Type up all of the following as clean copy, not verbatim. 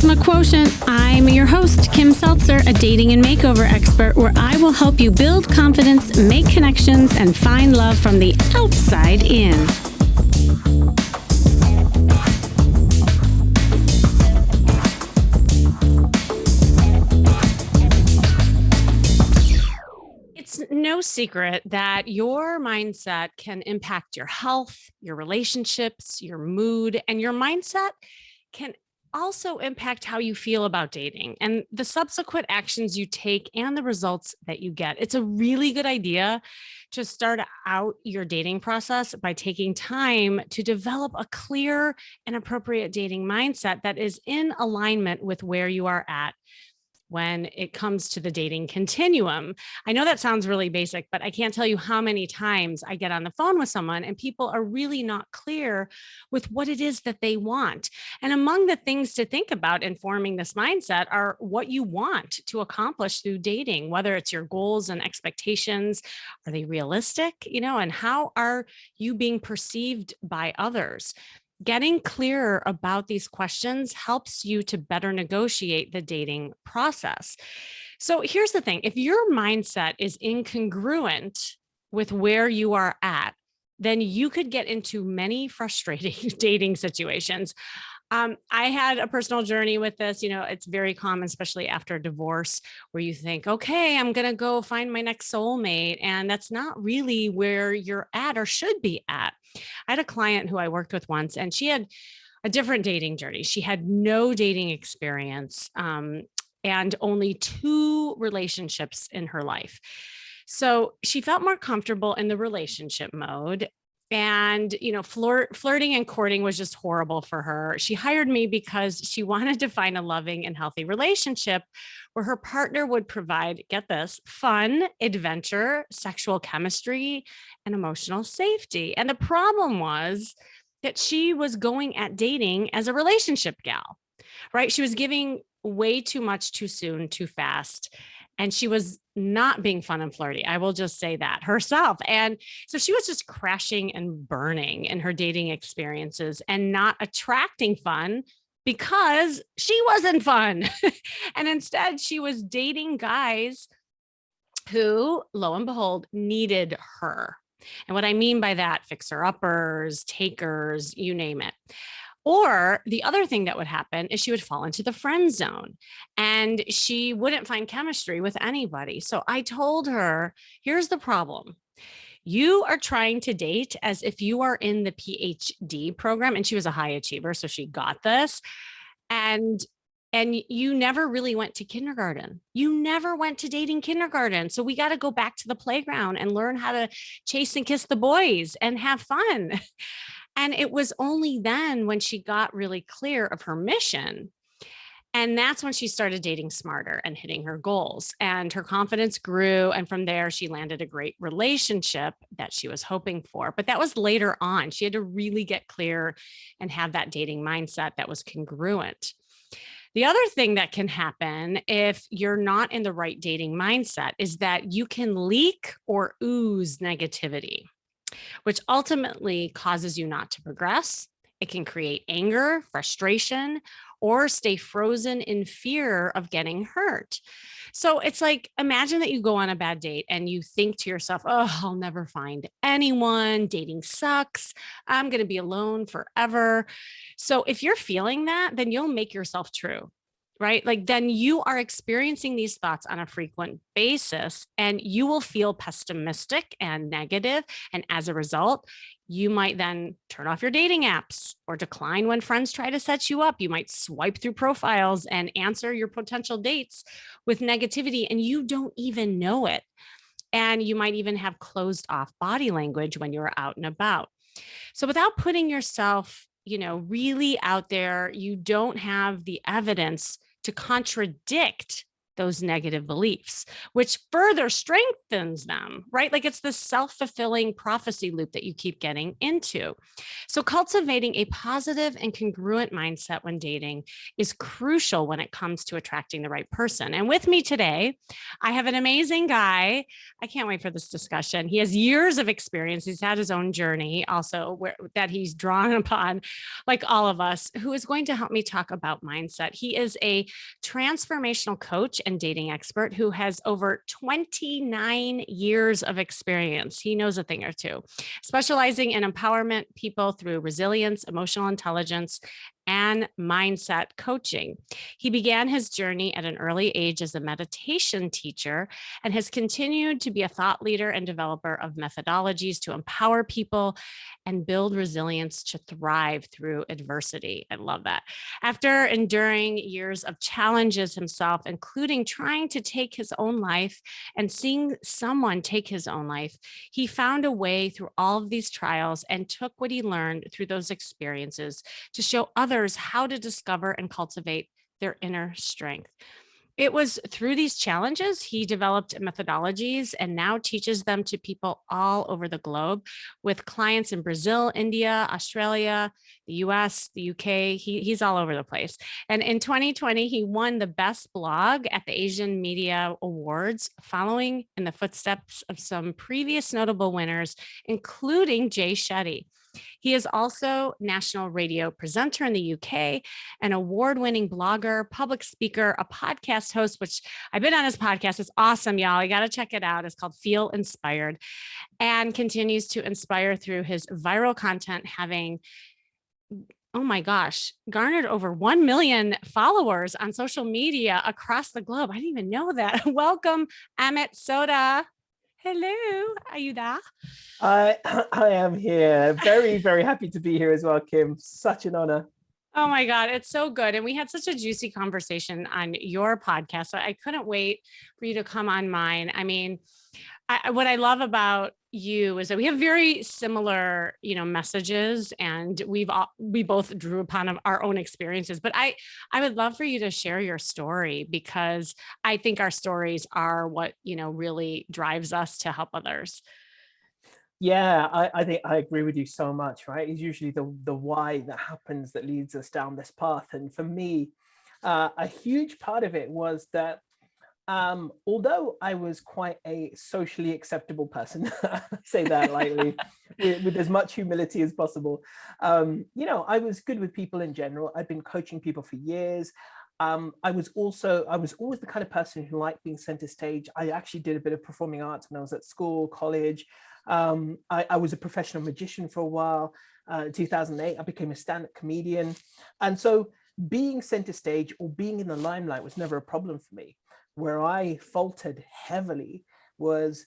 Charisma Quotient. I'm your host, Kim Seltzer, a dating and makeover expert, where I will help you build confidence, make connections, and find love from the outside in. It's no secret that your mindset can impact your health, your relationships, your mood, and your mindset can also impact how you feel about dating and the subsequent actions you take and the results that you get. It's a really good idea to start out your dating process by taking time to develop a clear and appropriate dating mindset that is in alignment with where you are at when it comes to the dating continuum. I know that sounds really basic, but I can't tell you how many times I get on the phone with someone and people are really not clear with what it is that they want. And among the things to think about in forming this mindset are what you want to accomplish through dating, whether it's your goals and expectations. Are they realistic? And how are you being perceived by others? Getting clearer about these questions helps you to better negotiate the dating process. So here's the thing. If your mindset is incongruent with where you are at, then you could get into many frustrating dating situations. I had a personal journey with this. It's very common, especially after a divorce, where you think, okay, I'm going to go find my next soulmate. And that's not really where you're at or should be at. I had a client who I worked with once, and she had a different dating journey. She had no dating experience and only 2 relationships in her life. So she felt more comfortable in the relationship mode. And, flirting and courting was just horrible for her. She hired me because she wanted to find a loving and healthy relationship where her partner would provide, get this, fun, adventure, sexual chemistry, and emotional safety. And the problem was that she was going at dating as a relationship gal, right? She was giving way too much too soon, too fast. And she was not being fun and flirty. I will just say that herself. And so she was just crashing and burning in her dating experiences and not attracting fun because she wasn't fun. And instead, she was dating guys who, lo and behold, needed her. And what I mean by that, fixer-uppers, takers, you name it. Or the other thing that would happen is she would fall into the friend zone and she wouldn't find chemistry with anybody. So I told her, here's the problem. You are trying to date as if you are in the PhD program, and she was a high achiever, so she got this. And you never really went to kindergarten. You never went to dating kindergarten. So we got to go back to the playground and learn how to chase and kiss the boys and have fun. And it was only then when she got really clear of her mission. And that's when she started dating smarter and hitting her goals. And her confidence grew. And from there, she landed a great relationship that she was hoping for. But that was later on. She had to really get clear and have that dating mindset that was congruent. The other thing that can happen if you're not in the right dating mindset is that you can leak or ooze negativity, which ultimately causes you not to progress. It can create anger, frustration, or stay frozen in fear of getting hurt. So it's like, imagine that you go on a bad date and you think to yourself, oh, I'll never find anyone. Dating sucks. I'm going to be alone forever. So if you're feeling that, then you'll make yourself true. Right? Like then you are experiencing these thoughts on a frequent basis and you will feel pessimistic and negative. And as a result, you might then turn off your dating apps or decline when friends try to set you up. You might swipe through profiles and answer your potential dates with negativity and you don't even know it. And you might even have closed off body language when you're out and about. So without putting yourself, really out there, you don't have the evidence to contradict those negative beliefs, which further strengthens them, right? Like it's this self-fulfilling prophecy loop that you keep getting into. So cultivating a positive and congruent mindset when dating is crucial when it comes to attracting the right person. And with me today, I have an amazing guy. I can't wait for this discussion. He has years of experience. He's had his own journey also that he's drawn upon, like all of us, who is going to help me talk about mindset. He is a transformational coach and dating expert who has over 29 years of experience. He knows a thing or two, specializing in empowerment people through resilience, emotional intelligence, and mindset coaching. He began his journey at an early age as a meditation teacher and has continued to be a thought leader and developer of methodologies to empower people and build resilience to thrive through adversity. I love that. After enduring years of challenges himself, including trying to take his own life and seeing someone take his own life, he found a way through all of these trials and took what he learned through those experiences to show others how to discover and cultivate their inner strength. It was through these challenges he developed methodologies and now teaches them to people all over the globe with clients in Brazil, India, Australia, the US, the UK. He's all over the place. And in 2020, he won the best blog at the Asian Media Awards, following in the footsteps of some previous notable winners, including Jay Shetty. He is also national radio presenter in the UK, an award-winning blogger, public speaker, a podcast host, which I've been on his podcast. It's awesome, y'all. You got to check it out. It's called Feel Inspired, and continues to inspire through his viral content, having, oh my gosh, garnered over 1 million followers on social media across the globe. I didn't even know that. Welcome, Amit Sodha. Hello, are you there? I am here. Very, very happy to be here as well, Kim. Such an honor. Oh my God, it's so good. And we had such a juicy conversation on your podcast. So I couldn't wait for you to come on mine. I mean, what I love about you is that we have very similar, messages, and we both drew upon our own experiences. But I would love for you to share your story, because I think our stories are what, really drives us to help others. Yeah, I think I agree with you so much, right? It's usually the why that happens that leads us down this path. And for me, a huge part of it was that although I was quite a socially acceptable person, I say that lightly, with as much humility as possible. I was good with people in general. I'd been coaching people for years. I was always the kind of person who liked being center stage. I actually did a bit of performing arts when I was at school, college. I was a professional magician for a while. In 2008, I became a stand-up comedian. And so being center stage or being in the limelight was never a problem for me. Where I faltered heavily was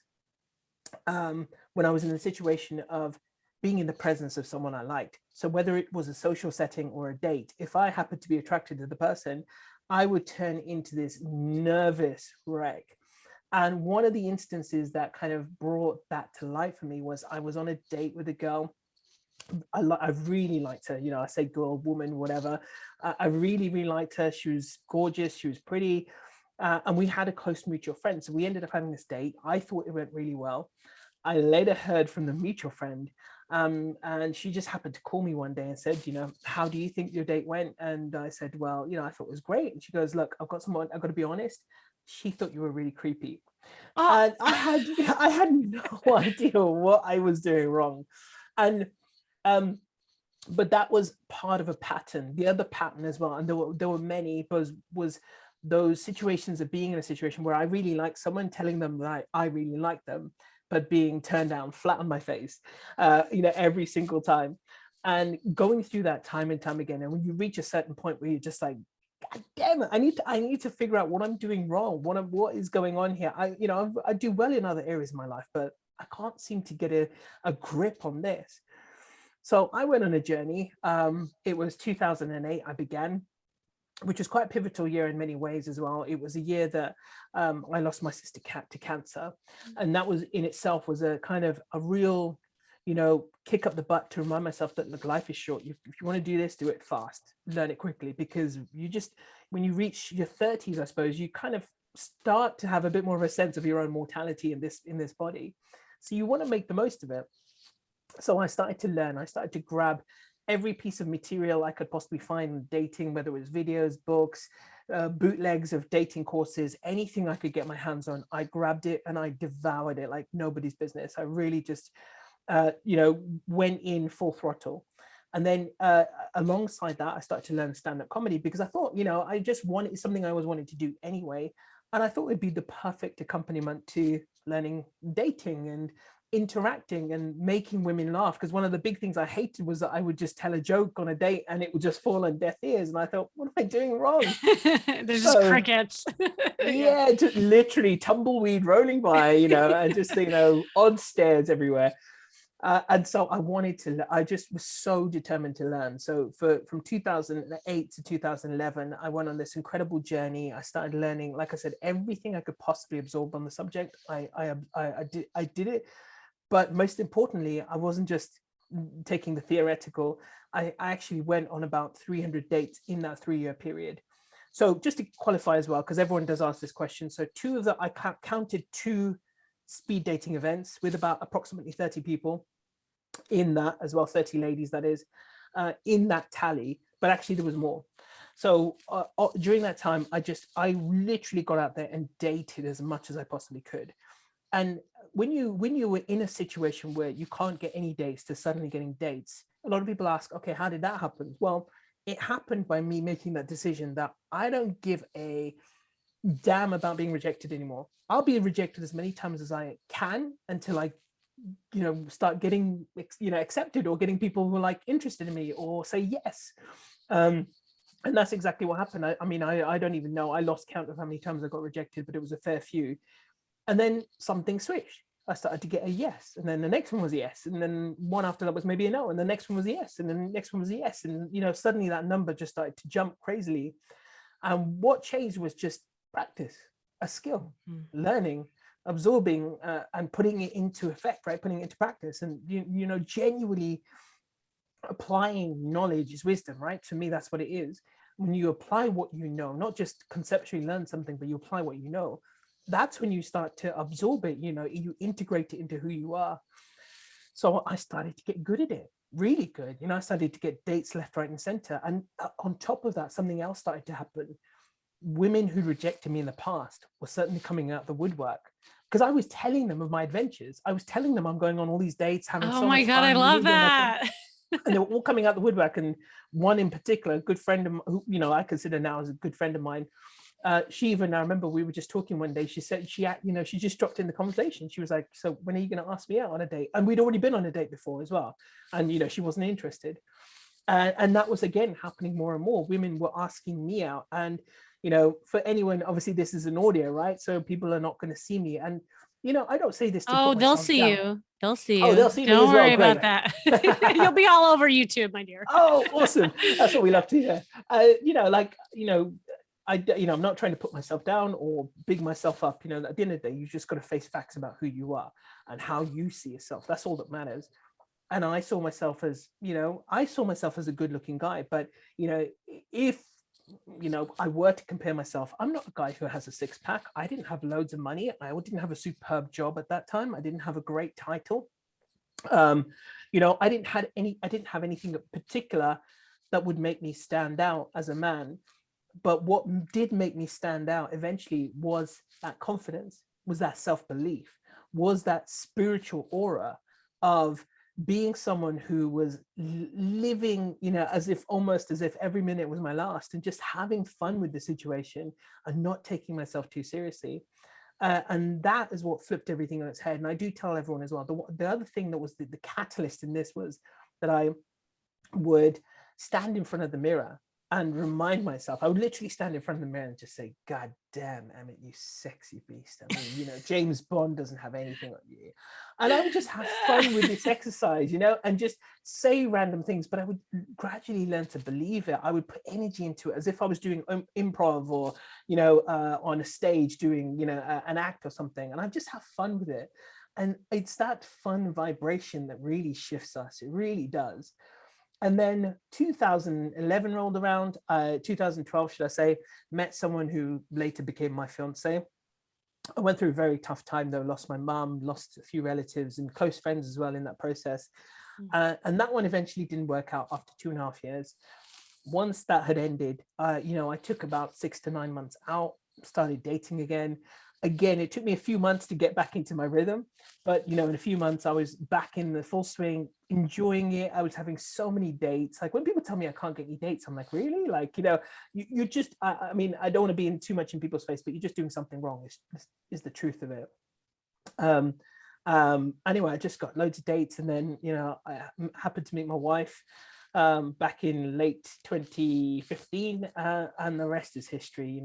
when I was in the situation of being in the presence of someone I liked. So whether it was a social setting or a date, if I happened to be attracted to the person, I would turn into this nervous wreck. And one of the instances that kind of brought that to light for me was I was on a date with a girl. I really liked her. I say girl, woman, whatever. I really, really liked her. She was gorgeous. She was pretty. And we had a close mutual friend. So we ended up having this date. I thought it went really well. I later heard from the mutual friend, and she just happened to call me one day and said, how do you think your date went? And I said, well, I thought it was great. And she goes, look, I've got to be honest. She thought you were really creepy. Oh. And I had no idea what I was doing wrong. And but that was part of a pattern. The other pattern as well, and there were many, was those situations of being in a situation where I really like someone, telling them that I really like them, but being turned down flat on my face, every single time, and going through that time and time again. And when you reach a certain point where you're just like, God damn it, I need to figure out what I'm doing wrong. What is going on here? I do well in other areas of my life, but I can't seem to get a grip on this. So I went on a journey. It was 2008 I began, which was quite a pivotal year in many ways as well. It was a year that I lost my sister Kat to cancer. And that was in itself was a kind of a real, kick up the butt to remind myself that, look, life is short. If you want to do this, do it fast, learn it quickly, because when you reach your 30s, I suppose, you kind of start to have a bit more of a sense of your own mortality in this body. So you want to make the most of it. So I started to learn. I started to grab every piece of material I could possibly find in dating, whether it was videos, books, bootlegs of dating courses, anything I could get my hands on. I grabbed it and I devoured it like nobody's business. I really just, went in full throttle. And then alongside that, I started to learn stand-up comedy because I thought, I just wanted something I always wanted to do anyway. And I thought it'd be the perfect accompaniment to learning dating and interacting and making women laugh. Because one of the big things I hated was that I would just tell a joke on a date and it would just fall on deaf ears. And I thought, what am I doing wrong? There's just So crickets. Yeah. yeah, just literally tumbleweed rolling by, and just, odd stares everywhere. And so I just was so determined to learn. So from 2008 to 2011, I went on this incredible journey. I started learning, like I said, everything I could possibly absorb on the subject. I did it. But most importantly, I wasn't just taking the theoretical. I actually went on about 300 dates in that 3-year period. So just to qualify as well, because everyone does ask this question. So I counted 2 speed dating events with about approximately 30 people in that as well, 30 ladies, that is, in that tally, but actually there was more. So during that time, I literally got out there and dated as much as I possibly could. And when you were in a situation where you can't get any dates to suddenly getting dates, a lot of people ask, okay, how did that happen? Well, it happened by me making that decision that I don't give a damn about being rejected anymore. I'll be rejected as many times as I can until I start getting accepted, or getting people who are like interested in me or say yes. And that's exactly what happened. I don't even know, I lost count of how many times I got rejected, but it was a fair few. And then something switched. I started to get a yes, and then the next one was a yes, and then one after that was maybe a no, and the next one was a yes, and then the next one was a yes, and suddenly that number just started to jump crazily. And what changed was just practice, a skill, learning, absorbing, and putting it into effect, right? Putting it into practice, and genuinely applying knowledge is wisdom, right? To me, that's what it is. When you apply what you know, not just conceptually learn something, but you apply what you know, that's when you start to absorb it. You integrate it into who you are. So I started to get good at it, really good. I started to get dates left, right, and center. And on top of that, something else started to happen. Women who rejected me in the past were certainly coming out the woodwork, because I was telling them of my adventures. I was telling them I'm going on all these dates, having Oh so my much God, I fun, love really doing my thing. that. And they were all coming out the woodwork. And one in particular, a good friend of who I consider now as a good friend of mine, she even, I remember we were just talking one day, she said she just dropped in the conversation. She was like, so when are you going to ask me out on a date? And we'd already been on a date before as well. And she wasn't interested. And that was again happening more and more. Women were asking me out. And for anyone, obviously this is an audio, right? So people are not going to see me. And I don't say this to Oh, put they'll myself see down. you. They'll see Oh, you. they'll see me as Don't well. worry Great. about that. You'll be all over YouTube, my dear. Oh, awesome. That's what we love to hear. I'm not trying to put myself down or big myself up. At the end of the day, you just got to face facts about who you are and how you see yourself. That's all that matters. And I saw myself as, a good looking guy. But, if, I were to compare myself, I'm not a guy who has a 6-pack. I didn't have loads of money. I didn't have a superb job at that time. I didn't have a great title. I didn't have anything particular that would make me stand out as a man. But what did make me stand out eventually was that confidence, was that self-belief, was that spiritual aura of being someone who was living, almost as if every minute was my last, and just having fun with the situation and not taking myself too seriously. And that is what flipped everything on its head. And I do tell everyone as well, the other thing that was the catalyst in this was that I would stand in front of the mirror and remind myself. I would literally stand in front of the mirror and just say, God damn, Amit, you sexy beast. I mean, James Bond doesn't have anything on you. And I would just have fun with this exercise, and just say random things, but I would gradually learn to believe it. I would put energy into it as if I was doing improv, or, on a stage doing, an act or something. And I just have fun with it. And it's that fun vibration that really shifts us. It really does. And then 2011 rolled around, 2012, should I say, met someone who later became my fiance. I went through a very tough time though, lost my mum, lost a few relatives and close friends as well in that process. Mm. And that one eventually didn't work out after 2.5 years. Once that had ended, I took about 6 to 9 months out, started dating again. Again, it took me a few months to get back into my rhythm, but in a few months I was back in the full swing, enjoying it. I was having so many dates. Like when people tell me I can't get any dates, I'm like, really? Like, you're just, I mean, I don't want to be in too much in people's face, but you're just doing something wrong. Is the truth of it. Um, anyway, I just got loads of dates, and then I happened to meet my wife back in late 2015, and the rest is history.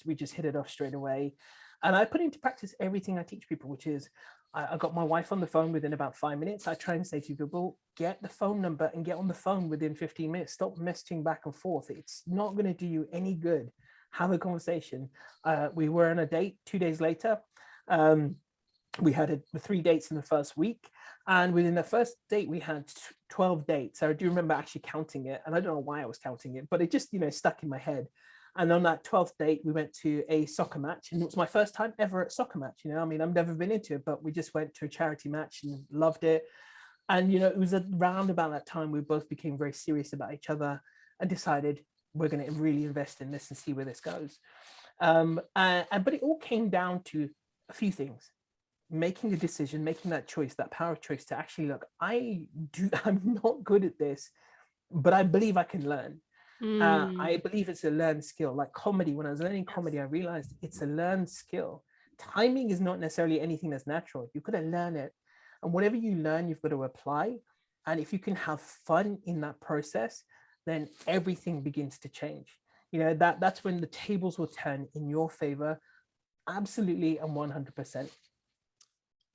We just hit it off straight away, and I put into practice everything I teach people, which is I got my wife on the phone within about 5 minutes. I try and say to people, get the phone number and get on the phone within 15 minutes. Stop messaging back and forth. It's not going to do you any good. Have a conversation. We were on a date 2 days later. We had 3 dates in the first week, and within the first date we had 12 dates. I do remember actually counting it, and I don't know why I was counting it, but it just stuck in my head. And on that 12th date we went to a soccer match, and it was my first time ever at soccer match. I mean, I've never been into it, but we just went to a charity match and loved it. And it was around about that time we both became very serious about each other and decided we're going to really invest in this and see where this goes. But it all came down to a few things: making a decision, making that choice, that power of choice to actually look, I'm not good at this, but I believe I can learn. I Mm. believe it's a learned skill. Like comedy, when I was learning Yes. comedy, I realized it's a learned skill. Timing is not necessarily anything that's natural. You've got to learn it. And whatever you learn, you've got to apply. And if you can have fun in that process, then everything begins to change. That's when the tables will turn in your favor. Absolutely and 100%.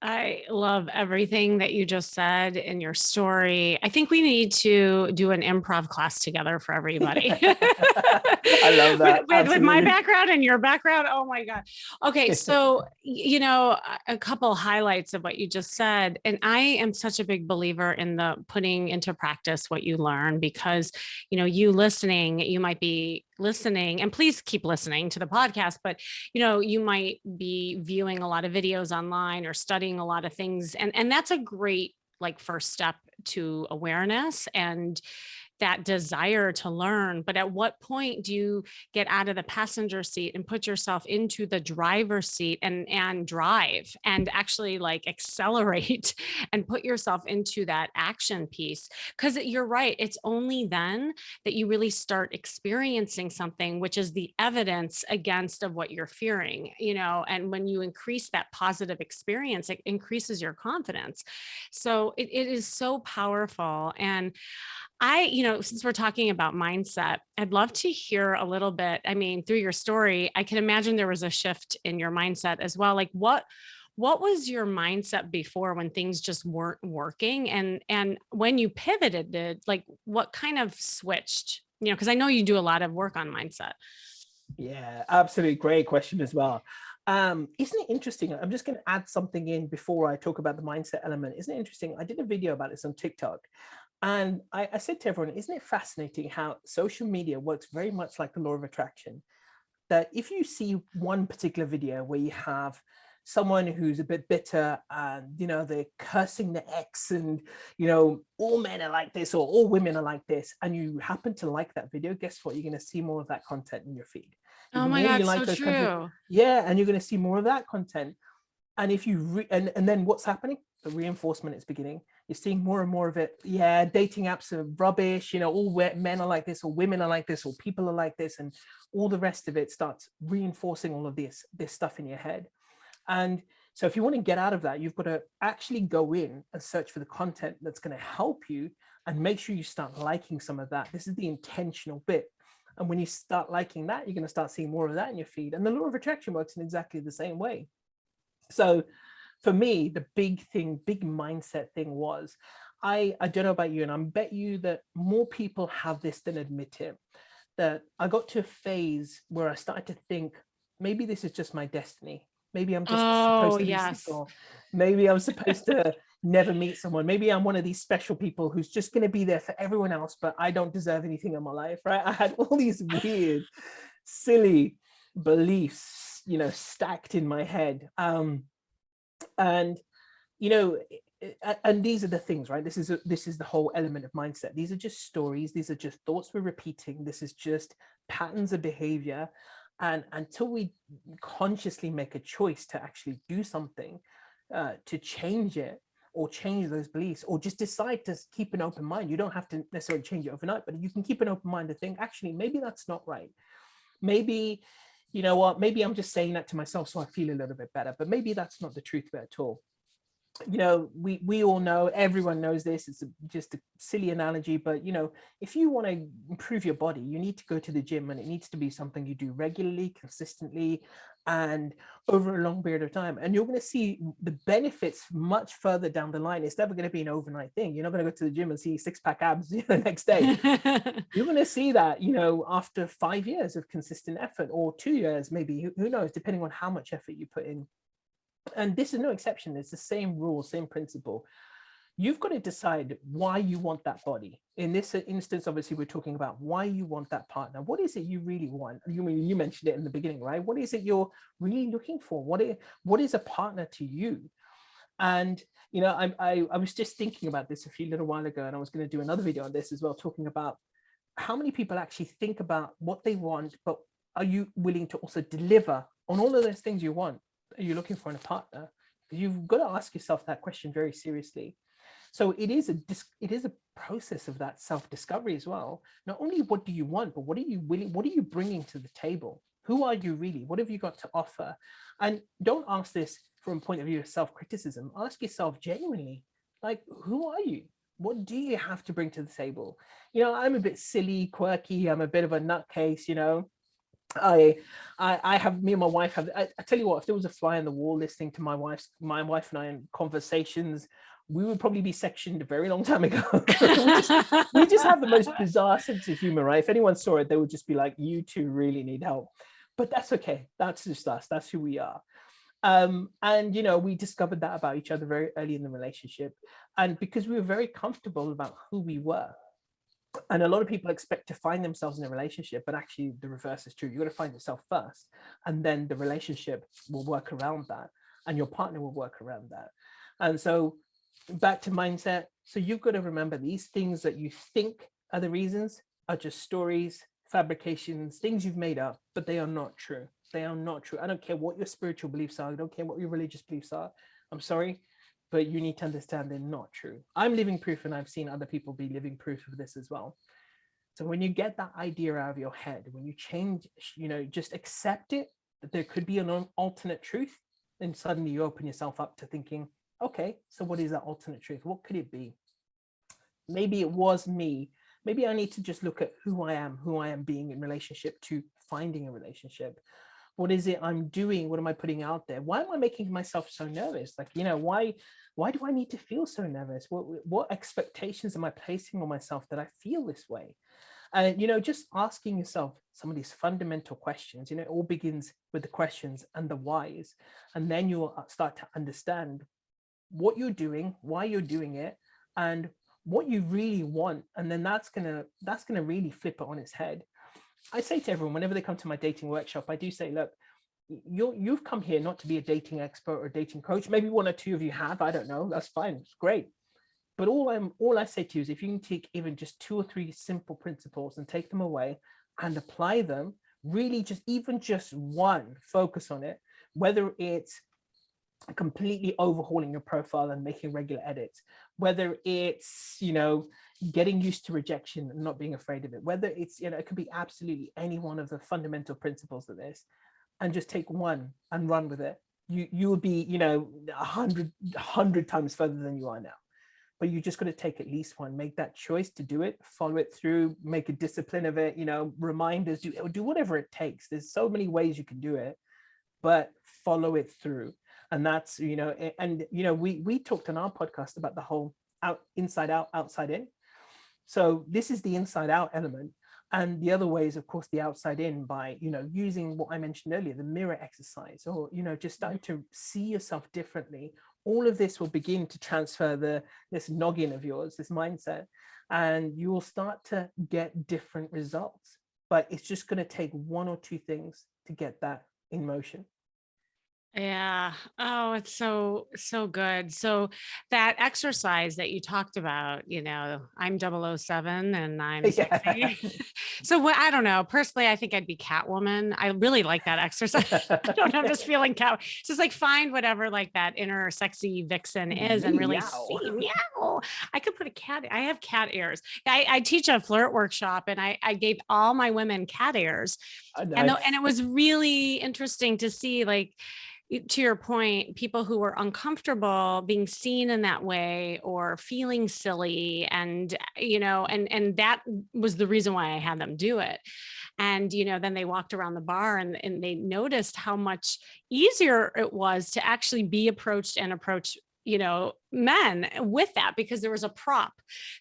I love everything that you just said in your story. I think we need to do an improv class together for everybody. I love with, that. with my Absolutely. background and your background. Oh my God. Okay. So, a couple highlights of what you just said. And I am such a big believer in the putting into practice what you learn, because, you listening, you might be listening, and please keep listening to the podcast, but you might be viewing a lot of videos online or studying a lot of things, and that's a great like first step to awareness and that desire to learn. But at what point do you get out of the passenger seat and put yourself into the driver's seat and drive and actually like accelerate and put yourself into that action piece? Because you're right, it's only then that you really start experiencing something, which is the evidence against of what you're fearing. And when you increase that positive experience, it increases your confidence. So it is so powerful. And since we're talking about mindset, I'd love to hear a little bit. I mean, through your story, I can imagine there was a shift in your mindset as well. Like what was your mindset before when things just weren't working? And when you pivoted it, like what kind of switched? Because I know you do a lot of work on mindset. Yeah, absolutely. Great question as well. Isn't it interesting? I'm just going to add something in before I talk about the mindset element. Isn't it interesting? I did a video about this on TikTok, and I said to everyone, isn't it fascinating how social media works very much like the law of attraction? That if you see one particular video where you have someone who's a bit bitter and they're cursing the ex, and all men are like this or all women are like this, and you happen to like that video, guess what? You're going to see more of that content in your feed. Oh The my more you God, like so those content, true. yeah, and you're going to see more of that content. And if you and then what's happening? The reinforcement is beginning. You're seeing more and more of it. Yeah, dating apps are rubbish. All men are like this, or women are like this, or people are like this, and all the rest of it starts reinforcing all of this stuff in your head. And so, if you want to get out of that, you've got to actually go in and search for the content that's going to help you, and make sure you start liking some of that. This is the intentional bit. And when you start liking that, you're going to start seeing more of that in your feed. And the law of attraction works in exactly the same way. So for me, the big mindset thing was, I don't know about you, and I bet you that more people have this than admit it, that I got to a phase where I started to think, maybe this is just my destiny. Maybe I'm just Oh, supposed to be yes. single. Maybe I'm supposed to, never meet someone. Maybe I'm one of these special people who's just going to be there for everyone else, but I don't deserve anything in my life, right? I had all these weird, silly beliefs, stacked in my head. And you know and these are the things, right? This is the whole element of mindset. These are just stories, these are just thoughts we're repeating, this is just patterns of behavior. And until we consciously make a choice to actually do something to change it, or change those beliefs, or just decide to keep an open mind. You don't have to necessarily change it overnight, but you can keep an open mind to think, actually, maybe that's not right. Maybe, you know what, maybe I'm just saying that to myself so I feel a little bit better, but maybe that's not the truth of it at all. We all know, everyone knows this, it's just a silly analogy, but if you want to improve your body, you need to go to the gym, and it needs to be something you do regularly, consistently, and over a long period of time, and you're going to see the benefits much further down the line. It's never going to be an overnight thing. You're not going to go to the gym and see six-pack abs the next day. You're going to see that after 5 years of consistent effort, or 2 years maybe, who knows, depending on how much effort you put in. And this is no exception. It's the same rule, same principle. You've got to decide why you want that body. In this instance, obviously, we're talking about why you want that partner. What is it you really want? You mentioned it in the beginning, right? What is it you're really looking for? What is a partner to you? And I was just thinking about this a few little while ago, and I was going to do another video on this as well, talking about how many people actually think about what they want, but are you willing to also deliver on all of those things you want? Are you looking for in a partner? You've got to ask yourself that question very seriously. So it is a process of that self-discovery as well. Not only what do you want, but what are you bringing to the table? Who are you really? What have you got to offer? And don't ask this from a point of view of self-criticism. Ask yourself genuinely, like, who are you? What do you have to bring to the table? I'm a bit silly, quirky. I'm a bit of a nutcase. I, I have, me and my wife have. I tell you what, if there was a fly on the wall listening to my wife and I in conversations, we would probably be sectioned a very long time ago. we just have the most bizarre sense of humor, right? If anyone saw it, they would just be like, "You two really need help," but that's okay. That's just us. That's who we are. And we discovered that about each other very early in the relationship, and because we were very comfortable about who we were. And a lot of people expect to find themselves in a relationship, but actually the reverse is true. You got to find yourself first, and then the relationship will work around that, and your partner will work around that. And so, back to mindset. So you've got to remember, these things that you think are the reasons are just stories, fabrications, things you've made up, but they are not true. They are not true. I don't care what your spiritual beliefs are. I don't care what your religious beliefs are. I'm sorry, but you need to understand they're not true. I'm living proof, and I've seen other people be living proof of this as well. So when you get that idea out of your head, when you change, just accept it, that there could be an alternate truth, then suddenly you open yourself up to thinking, okay, so what is that alternate truth? What could it be? Maybe it was me. Maybe I need to just look at who I am being in relationship to finding a relationship. What is it I'm doing? What am I putting out there? Why am I making myself so nervous? Like, why do I need to feel so nervous? What expectations am I placing on myself that I feel this way? And just asking yourself some of these fundamental questions. It all begins with the questions and the whys, and then you'll start to understand what you're doing, why you're doing it, and what you really want. And then that's gonna really flip it on its head. I say to everyone, whenever they come to my dating workshop, I do say, look, you've come here not to be a dating expert or dating coach. Maybe one or two of you have, I don't know, that's fine, it's great. But all I say to you is, if you can take even just 2 or 3 simple principles and take them away and apply them, really just one, focus on it, whether it's completely overhauling your profile and making regular edits, whether it's getting used to rejection and not being afraid of it, whether it's it could be absolutely any one of the fundamental principles of this, and just take one and run with it. You will be 100 times further than you are now. But you just got to take at least one, make that choice to do it, follow it through, make a discipline of it, reminders, do whatever it takes. There's so many ways you can do it, but follow it through. And that's, we talked on our podcast about the whole inside out, outside in. So this is the inside out element. And the other way is, of course, the outside in, by, using what I mentioned earlier, the mirror exercise, or, just starting to see yourself differently, all of this will begin to transfer this noggin of yours, this mindset, and you will start to get different results. But it's just going to take one or two things to get that in motion. Yeah. Oh, it's so good. So that exercise that you talked about, I'm 007 and I'm Yeah. sexy. So what I don't know. Personally, I think I'd be Catwoman. I really like that exercise. I don't know. I'm just feeling cat. Just like find whatever like that inner sexy vixen is and really Meow. see meow. I could put a cat. I have cat ears. I teach a flirt workshop and I gave all my women cat ears. And Nice. it was really interesting to see like to your point, people who were uncomfortable being seen in that way or feeling silly and that was the reason why I had them do it. And then they walked around the bar and they noticed how much easier it was to actually be approached and approach men with that because there was a prop.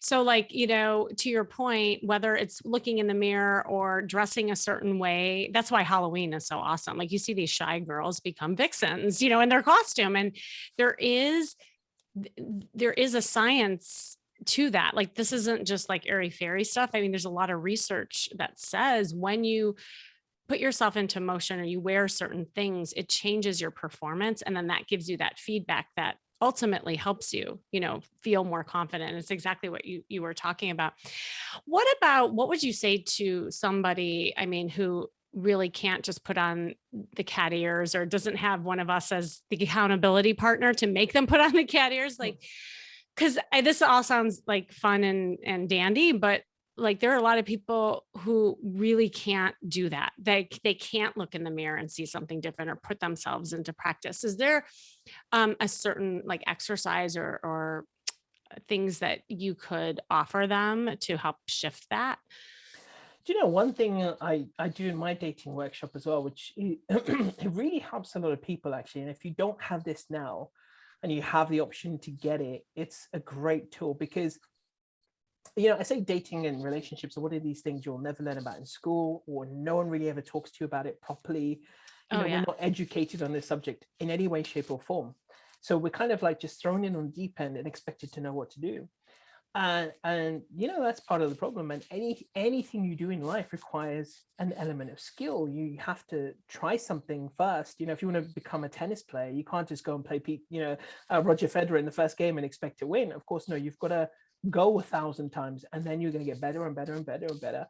So like to your point, whether it's looking in the mirror or dressing a certain way, that's why Halloween is so awesome. Like you see these shy girls become vixens in their costume, and there is there is a science to that. Like this isn't just like airy fairy stuff. I mean, there's a lot of research that says when you put yourself into motion or you wear certain things, it changes your performance. And then that gives you that feedback that ultimately helps you, feel more confident. It's exactly what you were talking about. What would you say to somebody, I mean, who really can't just put on the cat ears or doesn't have one of us as the accountability partner to make them put on the cat ears? Like, because this all sounds like fun and dandy, but like there are a lot of people who really can't do that. They can't look in the mirror and see something different or put themselves into practice. Is there a certain like exercise or things that you could offer them to help shift that? Do you know one thing I do in my dating workshop as well, which it really helps a lot of people actually. And if you don't have this now and you have the option to get it, it's a great tool because I say dating and relationships are one of these things you'll never learn about in school, or no one really ever talks to you about it properly. Oh We're yeah. not educated on this subject in any way, shape, or form. So we're kind of like just thrown in on deep end and expected to know what to do. And that's part of the problem. And anything you do in life requires an element of skill. You have to try something first. If you want to become a tennis player, you can't just go and play Roger Federer in the first game and expect to win. Of course, no. You've got to go 1,000 times, and then you're going to get better and better and better and better,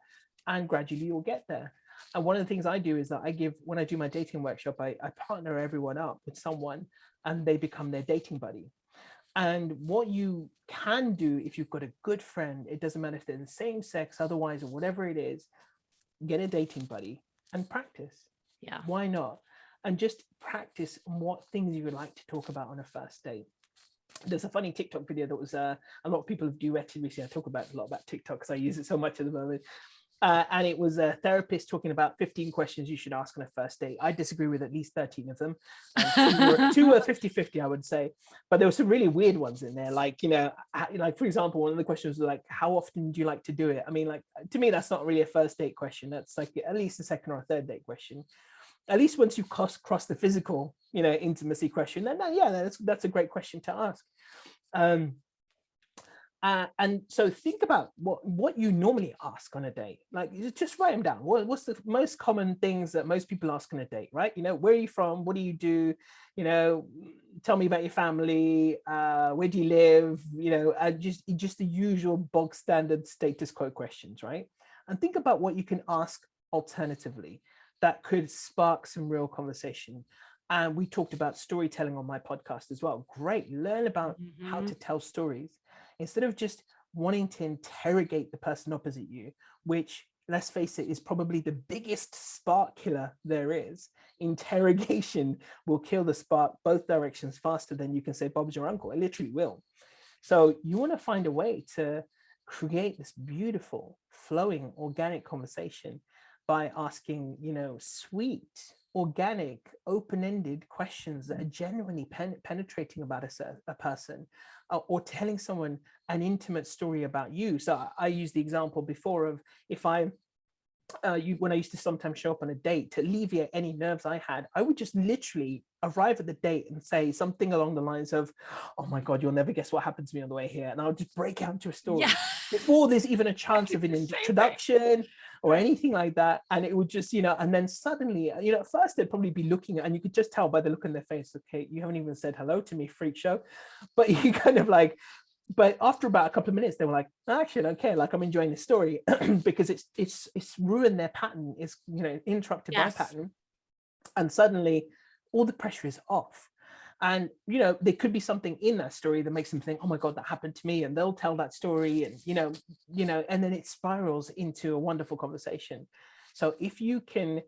and gradually you'll get there. And one of the things I do is that when I do my dating workshop, I partner everyone up with someone, and they become their dating buddy. And what you can do if you've got a good friend, it doesn't matter if they're the same sex, otherwise, or whatever it is, get a dating buddy and practice. Yeah. Why not? And just practice what things you would like to talk about on a first date. There's a funny TikTok video that was a lot of people have duetted recently. I talk about a lot about TikTok because I use it so much at the moment. And it was a therapist talking about 15 questions you should ask on a first date. I disagree with at least 13 of them. Two were 50-50, I would say. But there were some really weird ones in there. Like, like, for example, one of the questions was like, how often do you like to do it? I mean, like, to me, that's not really a first date question. That's like at least a second or a third date question. At least once you've crossed the physical, intimacy question, then yeah, that's a great question to ask. And so think about what you normally ask on a date. Like, just write them down. What's the most common things that most people ask on a date, right? Where are you from? What do you do? Tell me about your family. Where do you live? Just the usual bog standard status quo questions, right? And think about what you can ask alternatively that could spark some real conversation. And we talked about storytelling on my podcast as well. Great. Learn about how to tell stories instead of just wanting to interrogate the person opposite you, which, let's face it, is probably the biggest spark killer there is. Interrogation will kill the spark both directions faster than you can say Bob's your uncle. It literally will. So you want to find a way to create this beautiful, flowing, organic conversation by asking, sweet, organic, open-ended questions that are genuinely penetrating about a person, or telling someone an intimate story about you. So I used the example before of if I when I used to sometimes show up on a date, to alleviate any nerves I had, I would just literally arrive at the date and say something along the lines of, "Oh my God, you'll never guess what happened to me on the way here." And I'll just break out into a Yeah. story before there's even a I chance do of an the same thing. introduction or Right. anything like that. And it would just, and then suddenly, at first they'd probably be looking at, and you could just tell by the look on their face, okay, you haven't even said hello to me, freak show. But you kind of like, but after about a couple of minutes, they were like, actually, okay, like I'm enjoying the story because it's ruined their pattern, it's interrupted my Yes. pattern, and suddenly all the pressure is off. And there could be something in that story that makes them think, oh my God, that happened to me, and they'll tell that story, and and then it spirals into a wonderful conversation. So if you can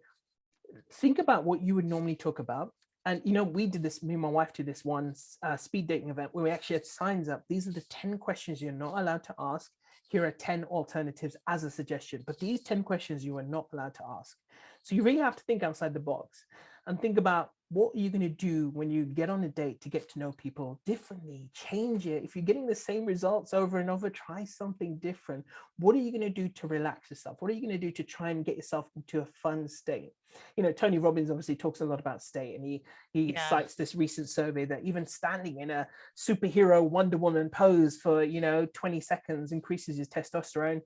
think about what you would normally talk about. And we did this, me and my wife did this one speed dating event where we actually had signs up. These are the 10 questions you're not allowed to ask. Here are 10 alternatives as a suggestion, but these 10 questions you are not allowed to ask. So you really have to think outside the box and think about, what are you going to do when you get on a date to get to know people differently? Change it. If you're getting the same results over and over, try something different. What are you going to do to relax yourself? What are you going to do to try and get yourself into a fun state? Tony Robbins obviously talks a lot about state, and he Yeah. cites this recent survey that even standing in a superhero Wonder Woman pose for 20 seconds increases your testosterone,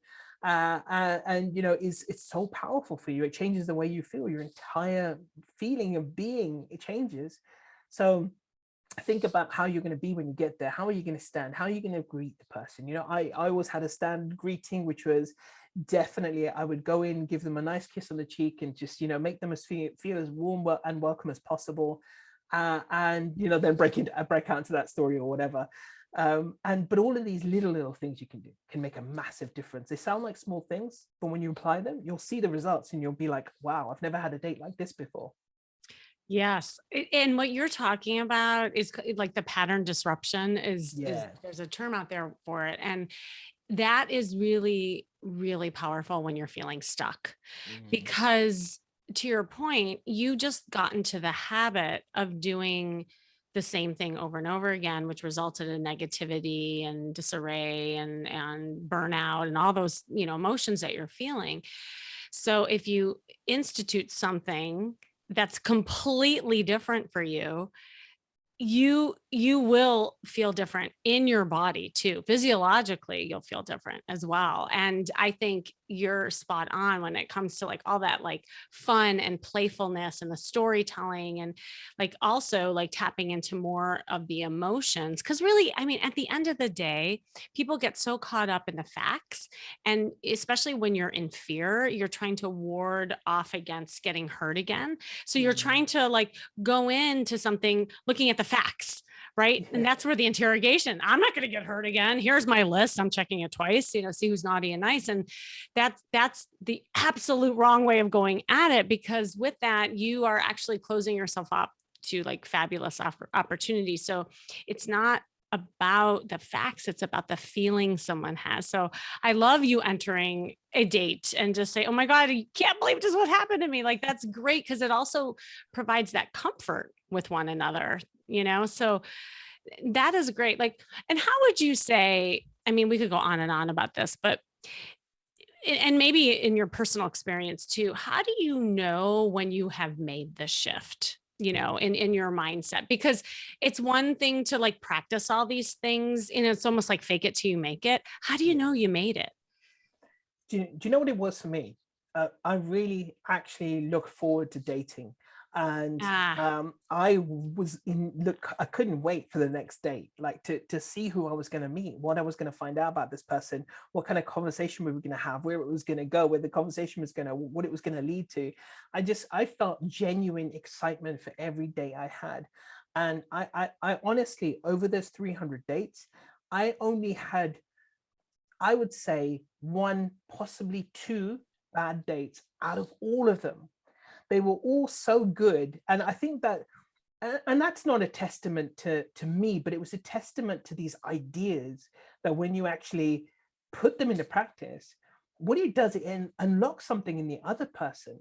and is it's so powerful for you. It changes the way you feel. Your entire feeling of being, it changes. So think about how you're going to be when you get there. How are you going to stand? How are you going to greet the person? I always had a standard greeting, which was definitely, I would go in, give them a nice kiss on the cheek, and just make them feel as warm and welcome as possible, and then break out into that story or whatever. But all of these little things you can do can make a massive difference. They sound like small things, but when you apply them, you'll see the results, and you'll be like, wow, I've never had a date like this before. Yes. And what you're talking about is like the pattern disruption is Yeah. there's a term out there for it. And that is really, really powerful when you're feeling stuck, Mm. because to your point, you just got into the habit of doing the same thing over and over again, which resulted in negativity and disarray and burnout and all those, emotions that you're feeling. So if you institute something that's completely different for you, you will feel different in your body too. Physiologically, you'll feel different as well. And I think you're spot on when it comes to like all that like fun and playfulness and the storytelling, and like also like tapping into more of the emotions. Cause really, I mean, at the end of the day, people get so caught up in the facts. And especially when you're in fear, you're trying to ward off against getting hurt again. So you're Mm. trying to like go into something looking at the facts, right? And Yeah. that's where the interrogation, I'm not going to get hurt again. Here's my list. I'm checking it twice, see who's naughty and nice. And that's the absolute wrong way of going at it, because with that, you are actually closing yourself up to like fabulous opportunities. So it's not about the facts, it's about the feeling someone has. So I love you entering a date and just say, oh my God, I can't believe just what happened to me. Like that's great, because it also provides that comfort with one another. So that is great. Like, and how would you say, I mean, we could go on and on about this, but and maybe in your personal experience too, how do you know when you have made the shift, in your mindset? Because it's one thing to like practice all these things, it's almost like fake it till you make it. How do you Yeah. know you made it? Do you know what it was for me? I really actually look forward to dating, and Ah, I was in look. I couldn't wait for the next date, like to see who I was going to meet, what I was going to find out about this person, what kind of conversation we were going to have, where it was going to go, where the conversation was going to, what it was going to lead to. I felt genuine excitement for every day I had, and I honestly, over those 300 dates, I only had, I would say, one, possibly two bad dates out of all of them. They were all so good. And I think that, and that's not a testament to me, but it was a testament to these ideas that when you actually put them into practice, what it does, it unlocks something in the other person.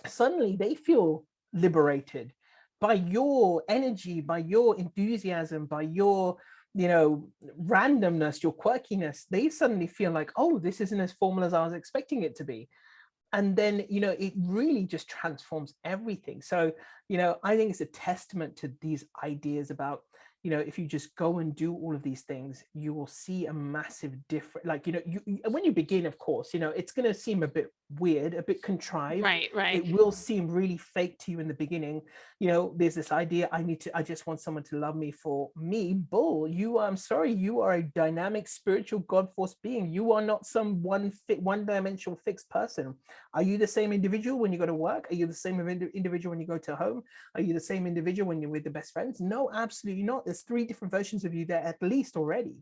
Suddenly they feel liberated by your energy, by your enthusiasm, by your randomness, your quirkiness. They suddenly feel like, oh, this isn't as formal as I was expecting it to be. and then it really just transforms everything. So I think it's a testament to these ideas about if you just go and do all of these things, you will see a massive difference. Like when you begin, of course, it's going to seem a bit weird, a bit contrived. Right, right. It will seem really fake to you in the beginning. There's this idea, I just want someone to love me for me. Bull. I'm sorry, you are a dynamic spiritual god force being. You are not some one dimensional fixed person. Are you the same individual when you go to work? Are you the same individual when you go to home? Are you the same individual when you're with the best friends? No, absolutely not. There's 3 different versions of you there at least already.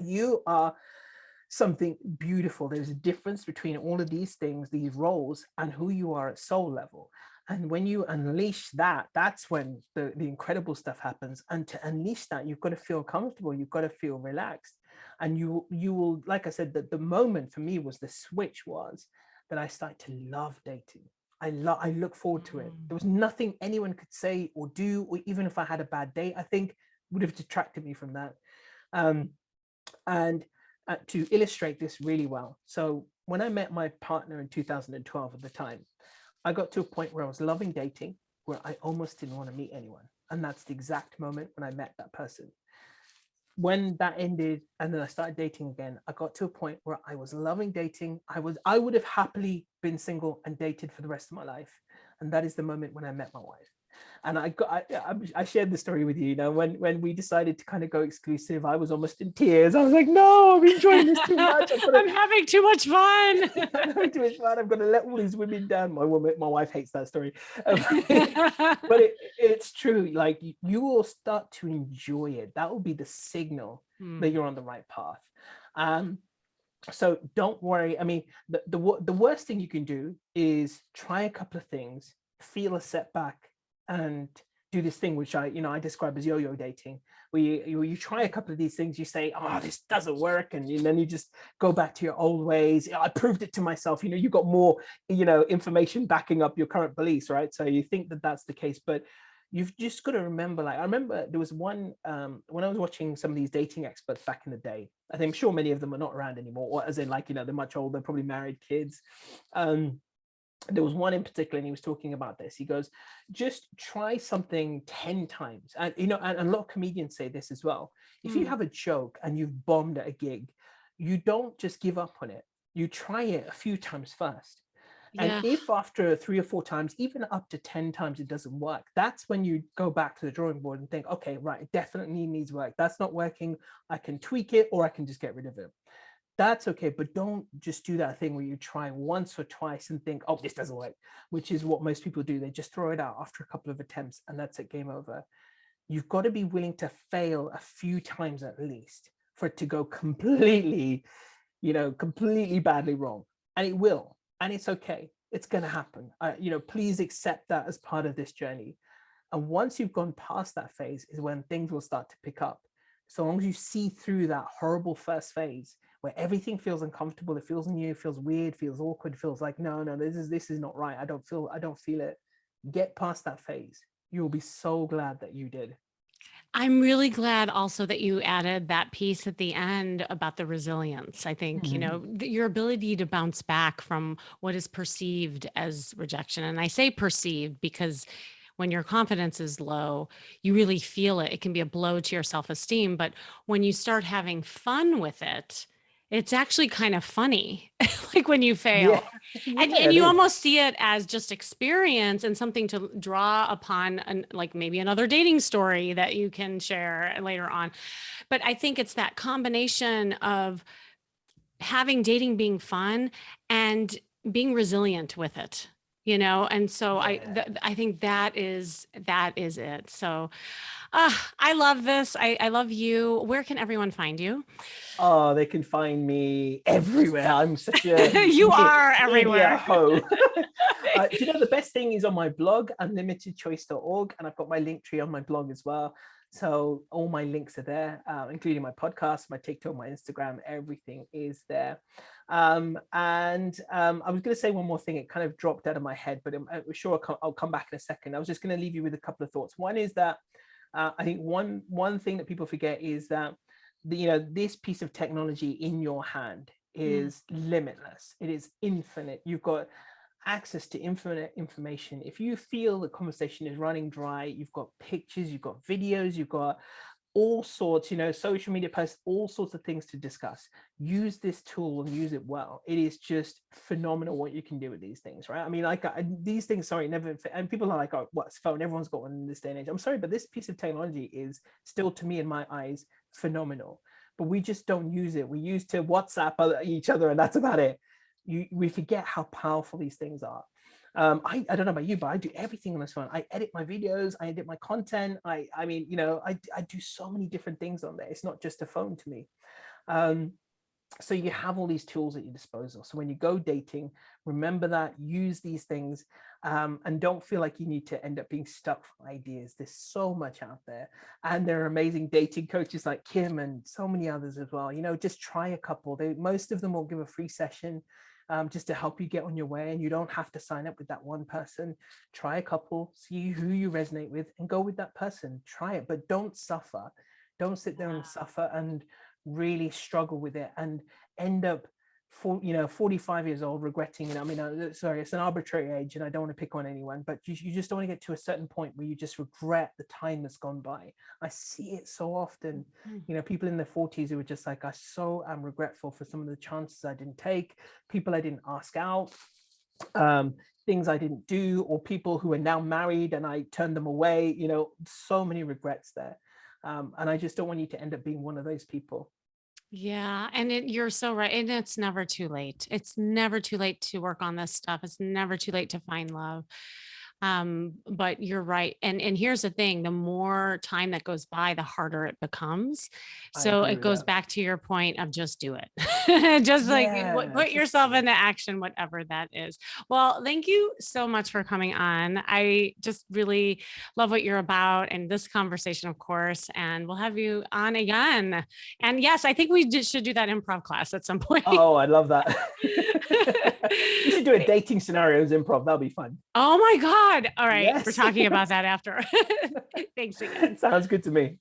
You are something beautiful. There's a difference between all of these things, these roles, and who you are at soul level. And when you unleash that, that's when the incredible stuff happens. And to unleash that, you've got to feel comfortable. You've got to feel relaxed. And you will, like I said, that the moment for me was the switch was that I started to love dating. I look forward to it. There was nothing anyone could say or do, or even if I had a bad day, I think would have detracted me from that. Um, and to illustrate this really well, so when I met my partner in 2012 at the time, I got to a point where I was loving dating, where I almost didn't want to meet anyone. And that's the exact moment when I met that person. When that ended and then I started dating again, I got to a point where I was loving dating. I would have happily been single and dated for the rest of my life. And that is the moment when I met my wife. And I shared the story with you. When we decided to kind of go exclusive, I was almost in tears. I was like, no, I'm enjoying this too much. I'm having too much fun. I'm having too much fun. I'm going to let all these women down. My wife hates that story, but it's true. Like you will start to enjoy it. That will be the signal that you're on the right path. So don't worry. I mean, the worst thing you can do is try a couple of things, feel a setback, and do this thing which I describe as yo-yo dating, where you try a couple of these things, you say, oh, this doesn't work, and then you just go back to your old ways. I proved it to myself. You got more information backing up your current beliefs, right? So you think that that's the case, but you've just got to remember, like I remember there was one when I was watching some of these dating experts back in the day. I think I'm sure many of them are not around anymore, or as in like they're much older, probably married, kids. There was one in particular, and he was talking about this. He goes, just try something 10 times. And and a lot of comedians say this as well. If you have a joke and you've bombed at a gig, you don't just give up on it. You try it a few times first. And Yeah. if after 3 or 4 times, even up to 10 times, it doesn't work, that's when you go back to the drawing board and think, okay, right, it definitely needs work. That's not working. I can tweak it, or I can just get rid of it. That's okay, but don't just do that thing where you try once or twice and think, oh, this doesn't work, which is what most people do. They just throw it out after a couple of attempts and that's it, game over. You've got to be willing to fail a few times at least for it to go completely, completely badly wrong. And it will, and it's okay. It's going to happen. Please accept that as part of this journey. And once you've gone past that phase is when things will start to pick up. So long as you see through that horrible first phase where everything feels uncomfortable, it feels new, feels weird, feels awkward, feels like, no, this is not right. I don't feel it. Get past that phase. You'll be so glad that you did. I'm really glad also that you added that piece at the end about the resilience. I think, your ability to bounce back from what is perceived as rejection. And I say perceived because when your confidence is low, you really feel it. It can be a blow to your self-esteem. But when you start having fun with it, it's actually kind of funny, like when you Yeah, fail. And yeah, and it you is. almost see it as just experience and something to draw upon, like maybe another dating story that you can share later on. But I think it's that combination of having dating being fun and being resilient with it, and so Yeah. I think that is it. So I love this. I love you. Where can everyone find you? Oh, they can find me everywhere. I'm such a You are media everywhere. hoe. Do you know the best thing is on my blog, unlimitedchoice.org, and I've got my link tree on my blog as well. So all my links are there, including my podcast, my TikTok, my Instagram, everything is there. I was going to say one more thing. It kind of dropped out of my head, but I'm sure I'll come back in a second. I was just going to leave you with a couple of thoughts. One is that I think one thing that people forget is that this piece of technology in your hand Mm. is limitless. It is infinite. You've got access to infinite information. If you feel the conversation is running dry, you've got pictures, you've got videos, you've got all sorts, social media posts, all sorts of things to discuss. Use this tool and use it well. It is just phenomenal what you can do with these things, right? I mean, like these things, sorry, never. And people are like, "Oh, what's phone? Everyone's got one in this day and age." I'm sorry, but this piece of technology is still, to me, in my eyes, phenomenal. But we just don't use it. We use to WhatsApp each other, and that's about it. We forget how powerful these things are. I don't know about you, but I do everything on this phone. I edit my videos, I edit my content. I mean, I do so many different things on there. It's not just a phone to me. Um, so you have all these tools at your disposal. So when you go dating, remember that, use these things, and don't feel like you need to end up being stuck for ideas. There's so much out there, and there are amazing dating coaches like Kim and so many others as well. Just try a couple. Most of them will give a free session, just to help you get on your way, and you don't have to sign up with that one person. Try a couple, see who you resonate with, and go with that person. Try it, but don't suffer. Don't sit there and suffer and really struggle with it and end up 45 years old regretting it. I mean, sorry, it's an arbitrary age and I don't want to pick on anyone, but you just don't want to get to a certain point where you just regret the time that's gone by. I see it so often. Mm. People in their 40s who are just like, I so am regretful for some of the chances I didn't take, people I didn't ask out, um, things I didn't do, or people who are now married and I turned them away. So many regrets there. And I just don't want you to end up being one of those people. Yeah, and you're so right. And it's never too late. It's never too late to work on this stuff. It's never too late to find love. But you're right. And here's the thing, the more time that goes by, the harder it becomes. I So agree it with goes that. back to your point of just do it. Just like Yeah, put just yourself do it. into action, whatever that is. Well, thank you so much for coming on. I just really love what you're about and this conversation, of course, and we'll have you on again. And yes, I think we should do that improv class at some point. Oh, I love that. We should do a dating scenarios improv. That'll be fun. Oh my God. All right. We're Yes. talking about that after. Thanks again. Sounds good to me.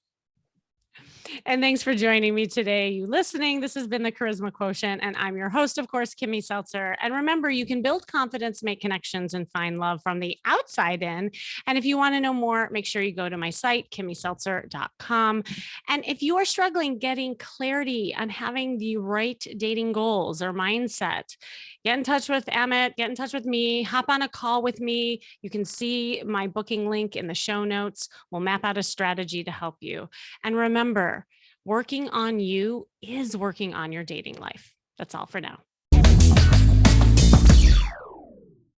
And thanks for joining me today. You listening. This has been the Charisma Quotient, and I'm your host, of course, Kimmy Seltzer. And remember, you can build confidence, make connections, and find love from the outside in. And if you want to know more, make sure you go to my site, kimmyseltzer.com. And if you are struggling getting clarity on having the right dating goals or mindset, get in touch with Amit, get in touch with me, hop on a call with me. You can see my booking link in the show notes. We'll map out a strategy to help you. And remember, working on you is working on your dating life. That's all for now.